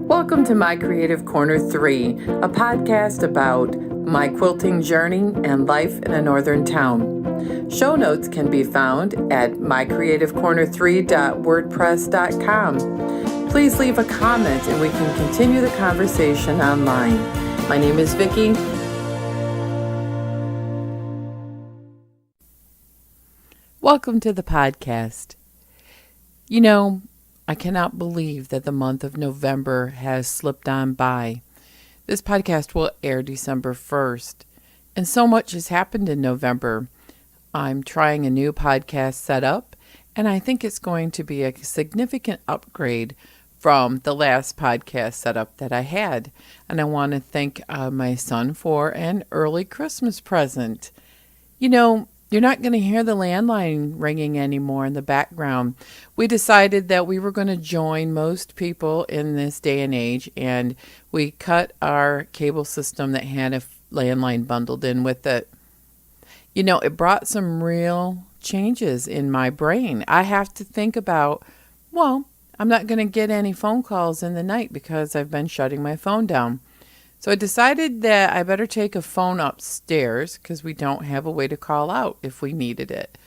Welcome to My Creative Corner 3, a podcast about my quilting journey and life in a northern town. Show notes can be found at mycreativecorner3.wordpress.com. Please leave a comment and we can continue the conversation online. My name is Vicki. Welcome to the podcast. You know, I cannot believe that the month of November has slipped on by. This podcast will air December 1st, and so much has happened in November. I'm trying a new podcast setup, and I think it's going to be a significant upgrade from the last podcast setup that I had. And I want to thank my son for an early Christmas present. You know, you're not going to hear the landline ringing anymore in the background. We decided that we were going to join most people in this day and age, and we cut our cable system that had a landline bundled in with it. You know, it brought some real changes in my brain. I have to think about, well, I'm not going to get any phone calls in the night because I've been shutting my phone down. So I decided that I better take a phone upstairs because we don't have a way to call out if we needed it.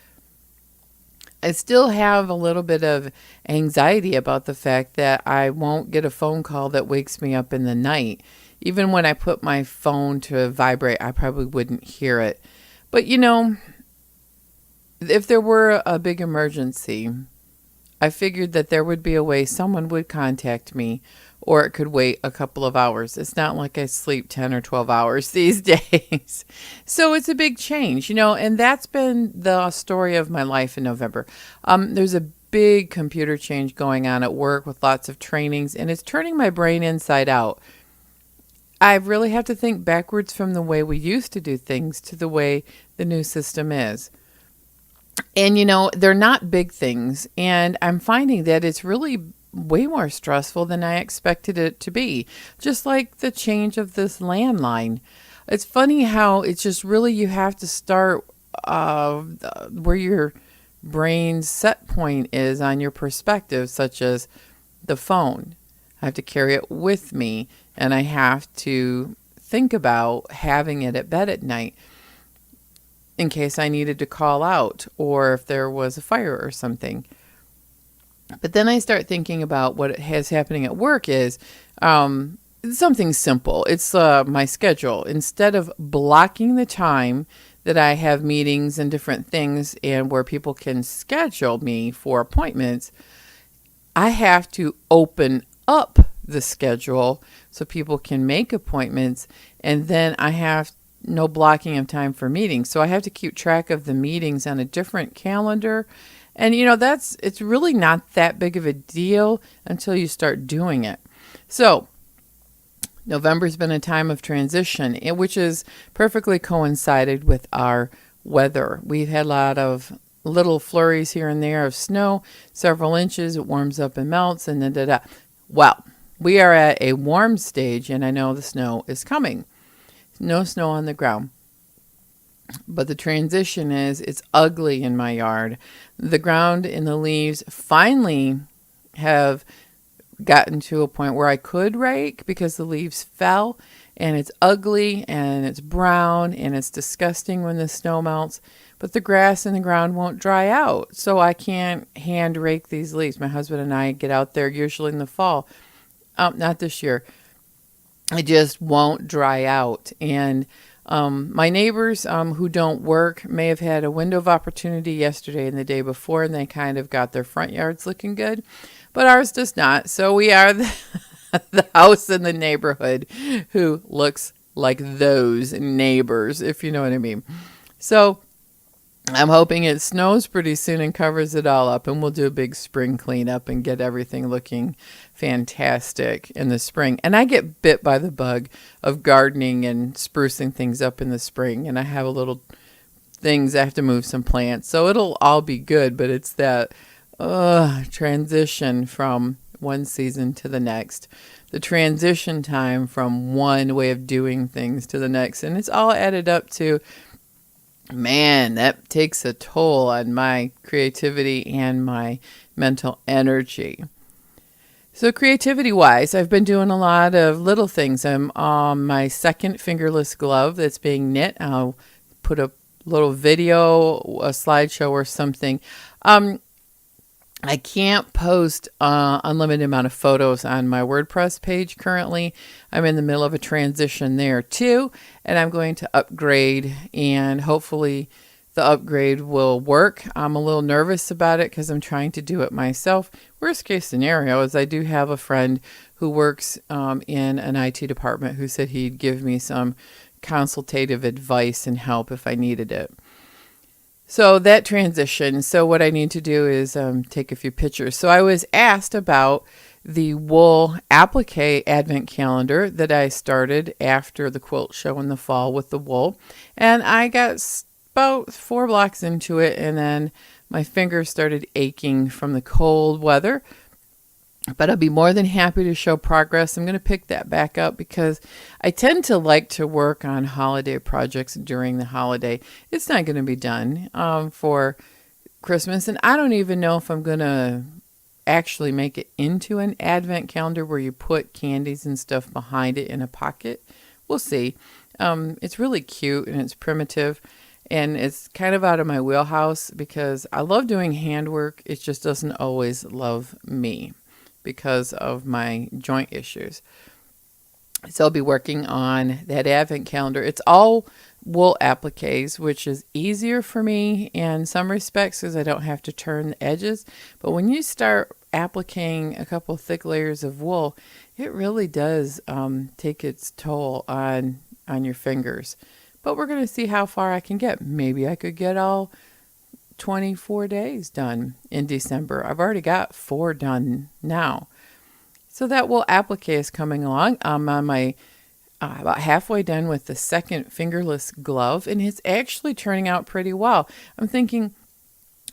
I still have a little bit of anxiety about the fact that I won't get a phone call that wakes me up in the night. Even when I put my phone to vibrate, I probably wouldn't hear it. But you know, if there were a big emergency, I figured that there would be a way someone would contact me, or it could wait a couple of hours. It's not like I sleep 10 or 12 hours these days. So it's a big change, you know, and that's been the story of my life in November. There's a big computer change going on at work with lots of trainings, and it's turning my brain inside out. I really have to think backwards from the way we used to do things to the way the new system is. And, you know, they're not big things, and I'm finding that it's really way more stressful than I expected it to be. Just like the change of this landline. It's funny how it's just really you have to start where your brain's set point is on your perspective, such as the phone. I have to carry it with me, and I have to think about having it at bed at night in case I needed to call out or if there was a fire or something. But then I start thinking about what has happening at work is something simple. It's my schedule. Instead of blocking the time that I have meetings and different things and where people can schedule me for appointments, I have to open up the schedule so people can make appointments, and then I have no blocking of time for meetings. So I have to keep track of the meetings on a different calendar. And, you know, it's really not that big of a deal until you start doing it. So November's been a time of transition, which is perfectly coincided with our weather. We've had a lot of little flurries here and there of snow, several inches. It warms up and melts, and then Well, we are at a warm stage, and I know the snow is coming. No snow on the ground. But the transition is, it's ugly in my yard. The ground and the leaves finally have gotten to a point where I could rake because the leaves fell, and it's ugly and it's brown and it's disgusting when the snow melts. But the grass in the ground won't dry out, so I can't hand rake these leaves. My husband and I get out there usually in the fall. Not this year. It just won't dry out. And my neighbors who don't work may have had a window of opportunity yesterday and the day before, and they kind of got their front yards looking good, but ours does not. So we are the house in the neighborhood who looks like those neighbors, if you know what I mean. So I'm hoping it snows pretty soon and covers it all up, and we'll do a big spring cleanup and get everything looking fantastic in the spring. And I get bit by the bug of gardening and sprucing things up in the spring, and I have a little things. I have to move some plants, so it'll all be good, but it's that transition from one season to the next, the transition time from one way of doing things to the next, and it's all added up to, man, that takes a toll on my creativity and my mental energy. So creativity wise, I've been doing a lot of little things. I'm on my second fingerless glove that's being knit. I'll put a little video, a slideshow or something. I can't post unlimited amount of photos on my WordPress page currently. I'm in the middle of a transition there too, and I'm going to upgrade, and hopefully the upgrade will work. I'm a little nervous about it because I'm trying to do it myself. Worst case scenario is I do have a friend who works in an IT department who said he'd give me some consultative advice and help if I needed it. So that transition. So what I need to do is take a few pictures. So I was asked about the wool applique advent calendar that I started after the quilt show in the fall with the wool. And I got about 4 blocks into it, and then my fingers started aching from the cold weather. But I'll be more than happy to show progress. I'm going to pick that back up because I tend to like to work on holiday projects during the holiday. It's not going to be done for Christmas. And I don't even know if I'm going to actually make it into an advent calendar where you put candies and stuff behind it in a pocket. We'll see. It's really cute and it's primitive. And it's kind of out of my wheelhouse because I love doing handwork. It just doesn't always love me because of my joint issues. So I'll be working on that advent calendar. It's all wool appliques, which is easier for me in some respects because I don't have to turn the edges. But when you start appliquing a couple thick layers of wool, it really does take its toll on your fingers. But we're going to see how far I can get. Maybe I could get all 24 days done in December. I've already got 4 done now. So that wool applique is coming along. I'm on my about halfway done with the second fingerless glove, and it's actually turning out pretty well. I'm thinking,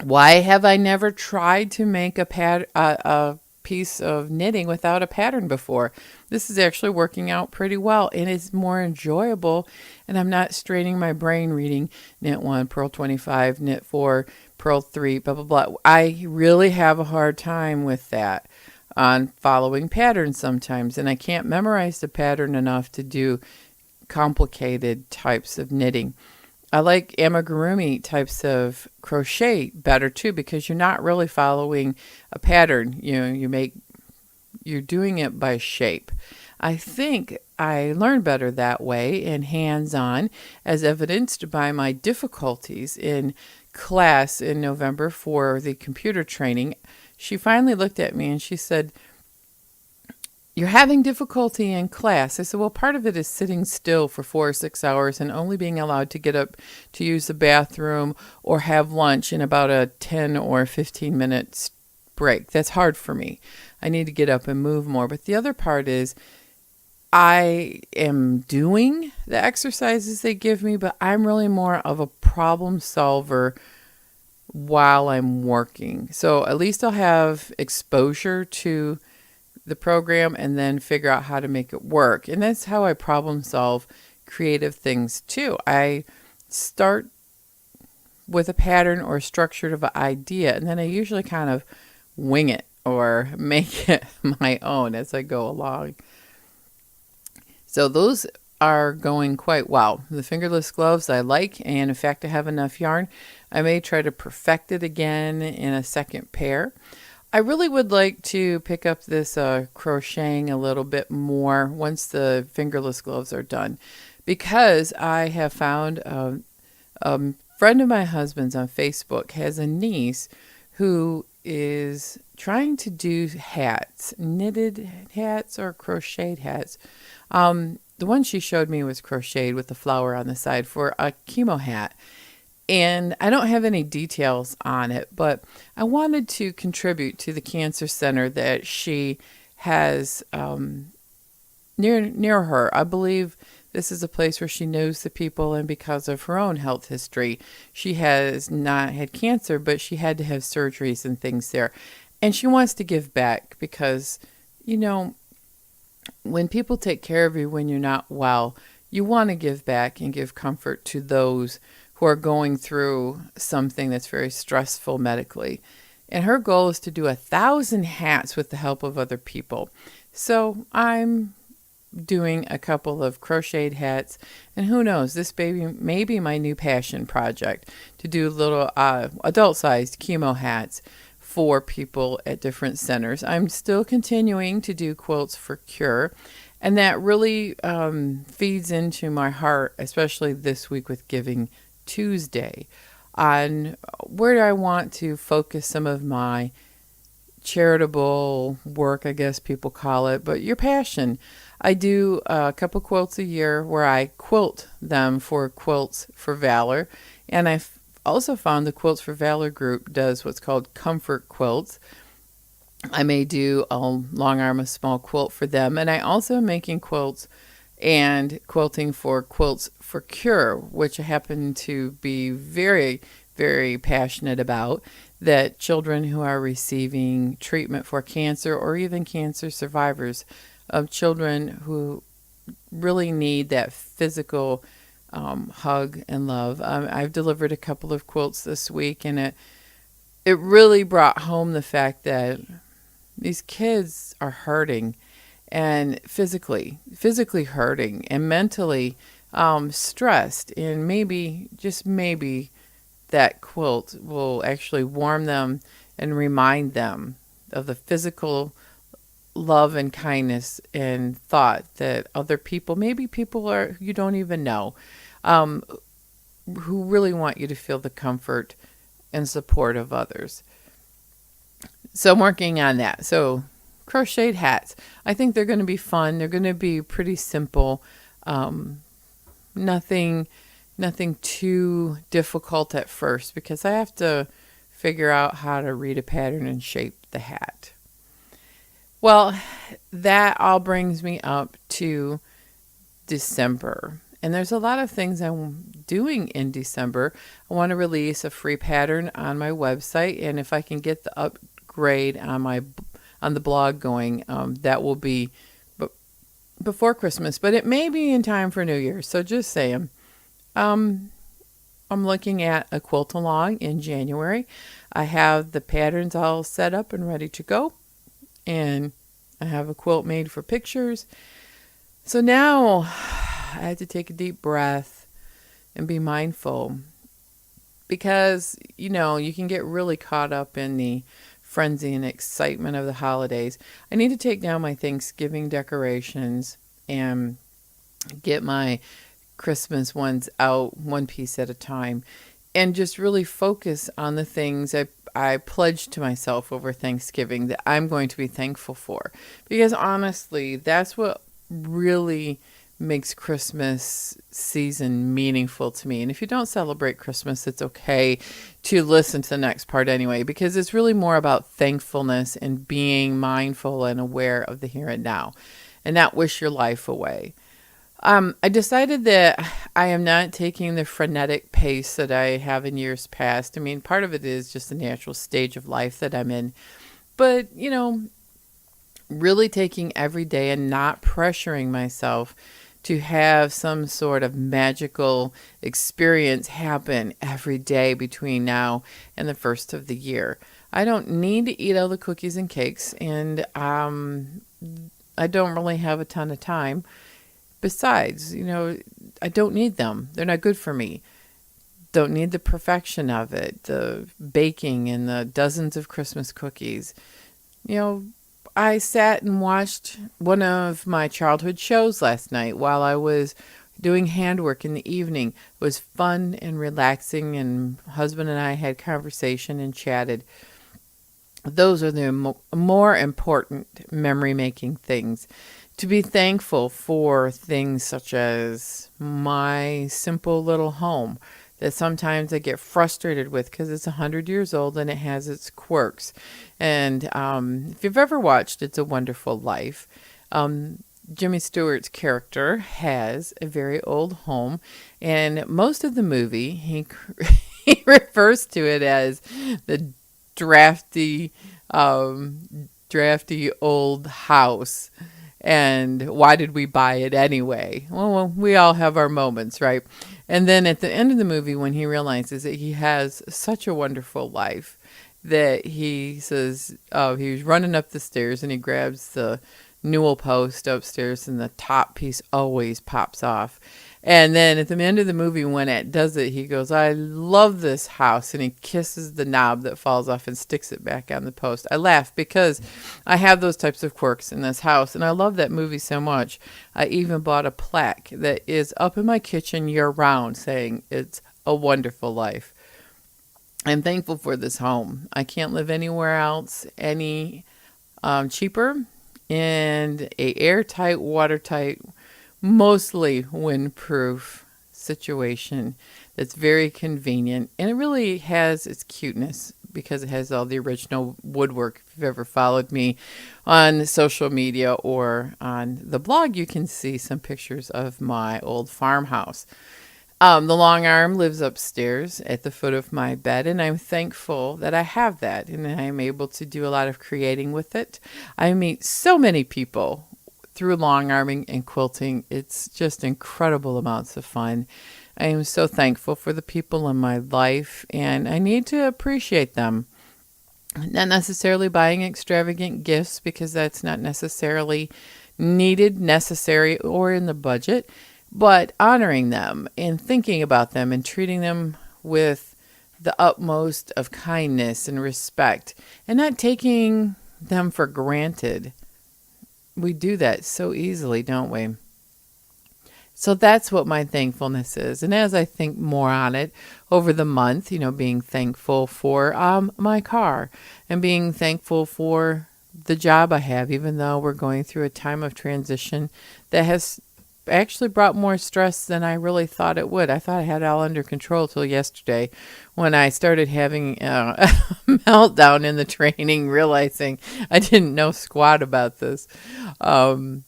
why have I never tried to make a piece of knitting without a pattern before? This is actually working out pretty well, and it's more enjoyable, and I'm not straining my brain reading knit 1, purl 25, knit 4, purl 3, blah, blah, blah. I really have a hard time with that on following patterns sometimes, and I can't memorize the pattern enough to do complicated types of knitting. I like amigurumi types of crochet better too because you're not really following a pattern. You're doing it by shape. I think I learned better that way and hands-on, as evidenced by my difficulties in class in November for the computer training. She finally looked at me and she said, "You're having difficulty in class." I said, "Well, part of it is sitting still for 4 or 6 hours and only being allowed to get up to use the bathroom or have lunch in about a 10 or 15 minutes break. That's hard for me. I need to get up and move more." But the other part is I am doing the exercises they give me, but I'm really more of a problem solver while I'm working. So at least I'll have exposure to the program and then figure out how to make it work. And that's how I problem solve creative things too. I start with a pattern or a structure of an idea, and then I usually kind of wing it or make it my own as I go along. So those are going quite well. The fingerless gloves I like, and in fact I have enough yarn. I may try to perfect it again in a second pair. I really would like to pick up this crocheting a little bit more once the fingerless gloves are done, because I have found a friend of my husband's on Facebook has a niece who is trying to do hats, knitted hats or crocheted hats. The one she showed me was crocheted with the flower on the side for a chemo hat. And I don't have any details on it, but I wanted to contribute to the cancer center that she has near her. I believe this is a place where she knows the people, and because of her own health history, she has not had cancer, but she had to have surgeries and things there. And she wants to give back because, when people take care of you when you're not well, you want to give back and give comfort to those who are going through something that's very stressful medically. And her goal is to do 1,000 hats with the help of other people. So I'm doing a couple of crocheted hats, and who knows, this baby may be my new passion project, to do little adult-sized chemo hats for people at different centers. I'm still continuing to do quilts for Cure, and that really feeds into my heart, especially this week with Giving Tuesday, on where do I want to focus some of my charitable work, I guess people call it, but your passion. I do a couple quilts a year where I quilt them for Quilts for Valor, and I've also found the Quilts for Valor group does what's called comfort quilts. I may do a long arm, a small quilt for them, and I also am making quilts and quilting for Quilts for Cure, which I happen to be very, very passionate about, that children who are receiving treatment for cancer, or even cancer survivors of children who really need that physical hug and love. I've delivered a couple of quilts this week, and it really brought home the fact that these kids are hurting, and physically hurting, and mentally stressed, and maybe, just maybe, that quilt will actually warm them and remind them of the physical love and kindness and thought that other people, maybe people are you don't even know, who really want you to feel the comfort and support of others. So I'm working on that. So crocheted hats, I think they're going to be fun. They're going to be pretty simple. Nothing too difficult at first, because I have to figure out how to read a pattern and shape the hat. Well, that all brings me up to December. And there's a lot of things I'm doing in December. I want to release a free pattern on my website, and if I can get the upgrade on the blog going, that will be before Christmas, but it may be in time for New Year's. So just saying. I'm looking at a quilt along in January. I have the patterns all set up and ready to go, and I have a quilt made for pictures. So now I had to take a deep breath and be mindful, because you can get really caught up in the frenzy and excitement of the holidays. I need to take down my Thanksgiving decorations and get my Christmas ones out one piece at a time, and just really focus on the things I pledged to myself over Thanksgiving that I'm going to be thankful for. Because honestly, that's what really makes Christmas season meaningful to me. And if you don't celebrate Christmas, it's okay to listen to the next part anyway, because it's really more about thankfulness and being mindful and aware of the here and now, and not wish your life away. I decided that I am not taking the frenetic pace that I have in years past. I mean, part of it is just the natural stage of life that I'm in. But, really taking every day and not pressuring myself to have some sort of magical experience happen every day between now and the first of the year. I don't need to eat all the cookies and cakes, and I don't really have a ton of time. Besides, I don't need them. They're not good for me. Don't need the perfection of it, the baking and the dozens of Christmas cookies. I sat and watched one of my childhood shows last night while I was doing handwork in the evening. It was fun and relaxing, and husband and I had conversation and chatted. Those are the more important memory-making things. To be thankful for things such as my simple little home that sometimes I get frustrated with because it's 100 years old and it has its quirks. And if you've ever watched It's a Wonderful Life, Jimmy Stewart's character has a very old home, and most of the movie he refers to it as the drafty old house. And why did we buy it anyway? Well, we all have our moments, right? And then at the end of the movie, when he realizes that he has such a wonderful life that he says he was running up the stairs and he grabs the newel post upstairs and the top piece always pops off. And then at the end of the movie, when it does it, he goes, I love this house. And he kisses the knob that falls off and sticks it back on the post. I laugh because I have those types of quirks in this house. And I love that movie so much. I even bought a plaque that is up in my kitchen year round saying it's a wonderful life. I'm thankful for this home. I can't live anywhere else any cheaper, and a airtight, watertight, mostly windproof situation that's very convenient, and it really has its cuteness because it has all the original woodwork. If you've ever followed me on social media or on the blog, you can see some pictures of my old farmhouse. The long arm lives upstairs at the foot of my bed, and I'm thankful that I have that, and I'm able to do a lot of creating with it. I meet so many people through long arming and quilting. It's just incredible amounts of fun. I am so thankful for the people in my life, and I need to appreciate them. Not necessarily buying extravagant gifts because that's not necessarily needed, necessary, or in the budget, but honoring them and thinking about them and treating them with the utmost of kindness and respect and not taking them for granted. We do that so easily, don't we? So that's what my thankfulness is. And as I think more on it over the month, being thankful for my car and being thankful for the job I have, even though we're going through a time of transition that has actually brought more stress than I really thought it would. I thought I had it all under control till yesterday when I started having a meltdown in the training, realizing I didn't know squat about this. And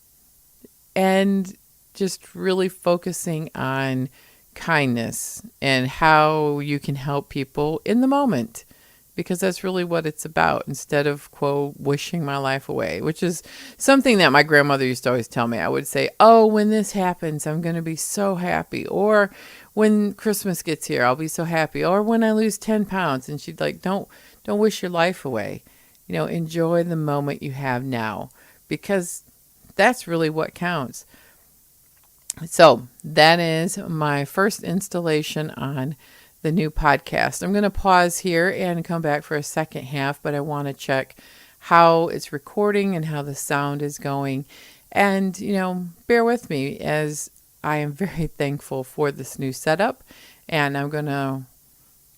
just really focusing on kindness and how you can help people in the moment, because that's really what it's about, instead of, quote, wishing my life away, which is something that my grandmother used to always tell me. I would say, oh, when this happens, I'm going to be so happy. Or when Christmas gets here, I'll be so happy. Or when I lose 10 pounds. And she'd like, don't wish your life away. Enjoy the moment you have now, because that's really what counts. So that is my first installation on the new podcast. I'm going to pause here and come back for a second half, but I want to check how it's recording and how the sound is going. And, bear with me as I am very thankful for this new setup. And I'm going to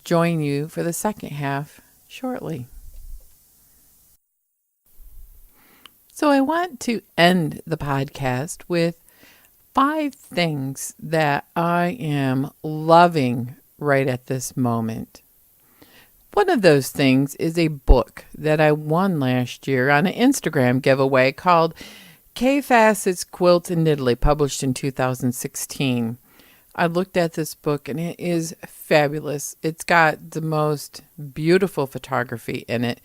join you for the second half shortly. So I want to end the podcast with 5 things that I am loving right at this moment. One of those things is a book that I won last year on an Instagram giveaway called Kay Fassett's Quilt in Italy, published in 2016. I looked at this book and it is fabulous. It's got the most beautiful photography in it.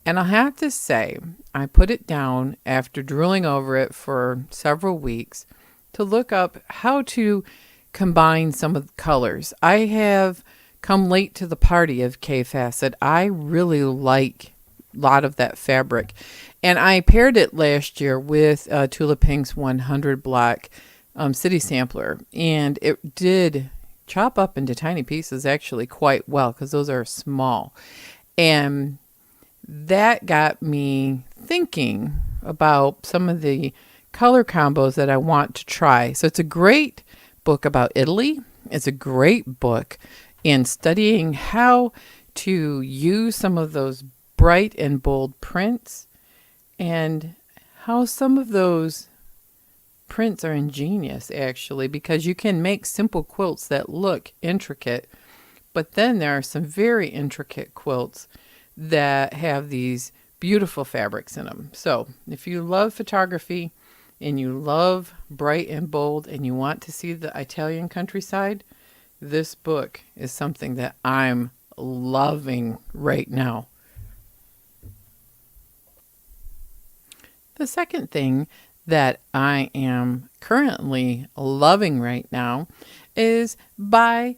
And I'll have to say, I put it down after drooling over it for several weeks to look up how to combine some of the colors. I have come late to the party of Kay Fassett. I really like a lot of that fabric. And I paired it last year with Tula Pink's 100 block City Sampler. And it did chop up into tiny pieces actually quite well, because those are small. And that got me thinking about some of the color combos that I want to try. So it's a great book about Italy. It's a great book in studying how to use some of those bright and bold prints, and how some of those prints are ingenious, actually, because you can make simple quilts that look intricate, but then there are some very intricate quilts that have these beautiful fabrics in them. So if you love photography and you love bright and bold and you want to see the Italian countryside, this book is something that I'm loving right now. The second thing that I am currently loving right now is by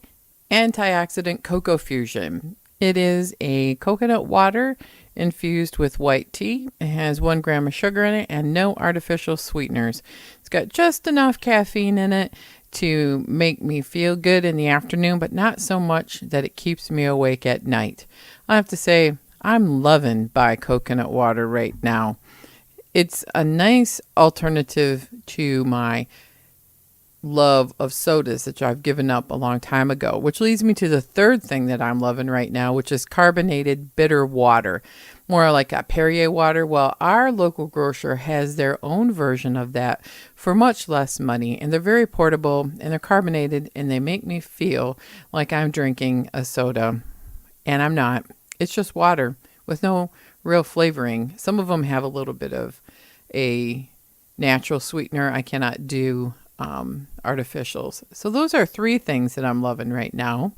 Antioxidant Cocoa Fusion. It is a coconut water infused with white tea. It has 1 gram of sugar in it and no artificial sweeteners. It's got just enough caffeine in it to make me feel good in the afternoon, but not so much that it keeps me awake at night. I have to say, I'm loving Bai coconut water right now. It's a nice alternative to my love of sodas that I've given up a long time ago, which leads me to the third thing that I'm loving right now, which is carbonated bitter water, more like a Perrier water. Well, our local grocer has their own version of that for much less money, and they're very portable and they're carbonated and they make me feel like I'm drinking a soda, and I'm not. It's just water with no real flavoring. Some of them have a little bit of a natural sweetener. I cannot do artificials. So those are 3 things that I'm loving right now.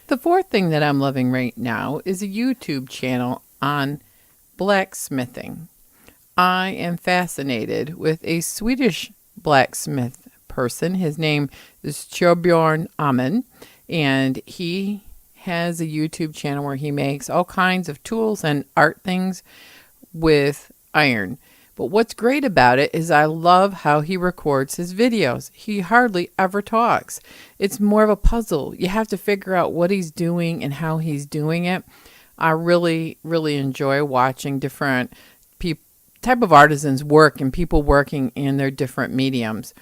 The 4th thing that I'm loving right now is a YouTube channel on blacksmithing. I am fascinated with a Swedish blacksmith person. His name is Torbjörn Amen, and he has a YouTube channel where he makes all kinds of tools and art things with iron. But what's great about it is I love how he records his videos. He hardly ever talks. It's more of a puzzle. You have to figure out what he's doing and how he's doing it. I really, really enjoy watching different type of artisans work and people working in their different mediums.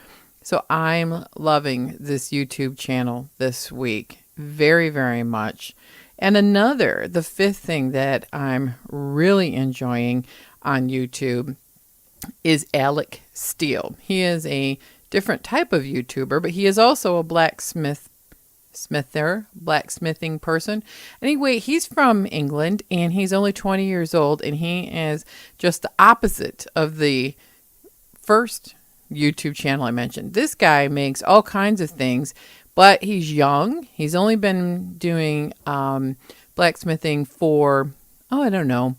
So I'm loving this YouTube channel this week very, very much. And the 5th thing that I'm really enjoying on YouTube is Alec Steele. He is a different type of YouTuber, but he is also a blacksmithing person. Anyway, he's from England and he's only 20 years old, and he is just the opposite of the first YouTube channel I mentioned. This guy makes all kinds of things, but he's young. He's only been doing blacksmithing for, I don't know,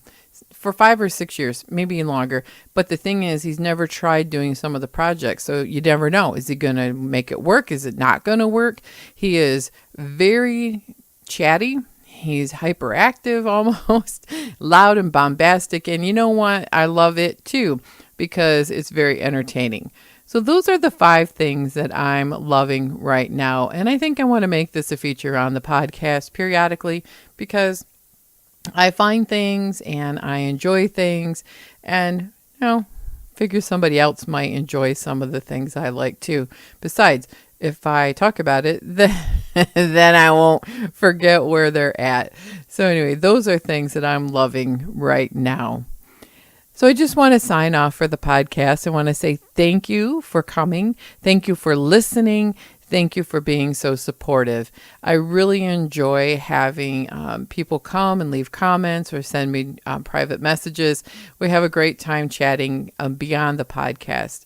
for 5 or 6 years, maybe longer. But the thing is, he's never tried doing some of the projects. So you never know. Is he going to make it work? Is it not going to work? He is very chatty. He's hyperactive almost, loud and bombastic. And you know what? I love it too, because it's very entertaining. So those are the 5 things that I'm loving right now. And I think I want to make this a feature on the podcast periodically, because I find things and I enjoy things, and figure somebody else might enjoy some of the things I like too. Besides, if I talk about it, then I won't forget where they're at. So anyway, those are things that I'm loving right now. So I just want to sign off for the podcast. I want to say thank you for coming. Thank you for listening. Thank you for being so supportive. I really enjoy having people come and leave comments or send me private messages. We have a great time chatting beyond the podcast.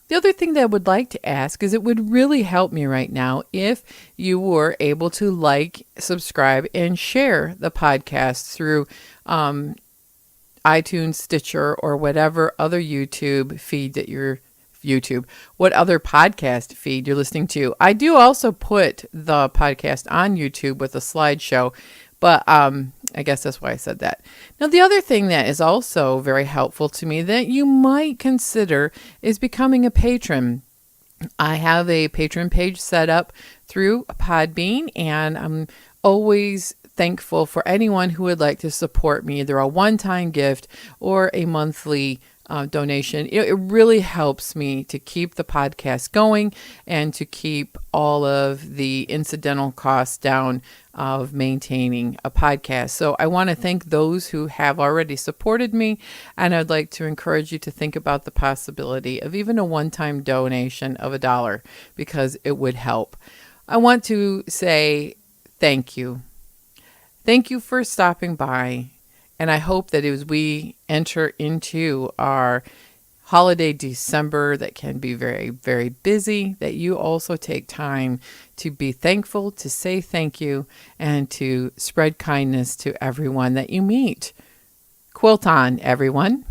The other thing that I would like to ask is, it would really help me right now if you were able to like, subscribe, and share the podcast through iTunes, Stitcher, or whatever other what other podcast feed you're listening to. I do also put the podcast on YouTube with a slideshow, but I guess that's why I said that. Now, the other thing that is also very helpful to me that you might consider is becoming a patron. I have a patron page set up through Podbean, and I'm always thankful for anyone who would like to support me, either a one-time gift or a monthly donation. It really helps me to keep the podcast going and to keep all of the incidental costs down of maintaining a podcast. So I want to thank those who have already supported me, and I'd like to encourage you to think about the possibility of even a one-time donation of $1, because it would help. I want to say thank you. Thank you for stopping by. And I hope that as we enter into our holiday December that can be very, very busy, that you also take time to be thankful, to say thank you, and to spread kindness to everyone that you meet. Quilt on, everyone.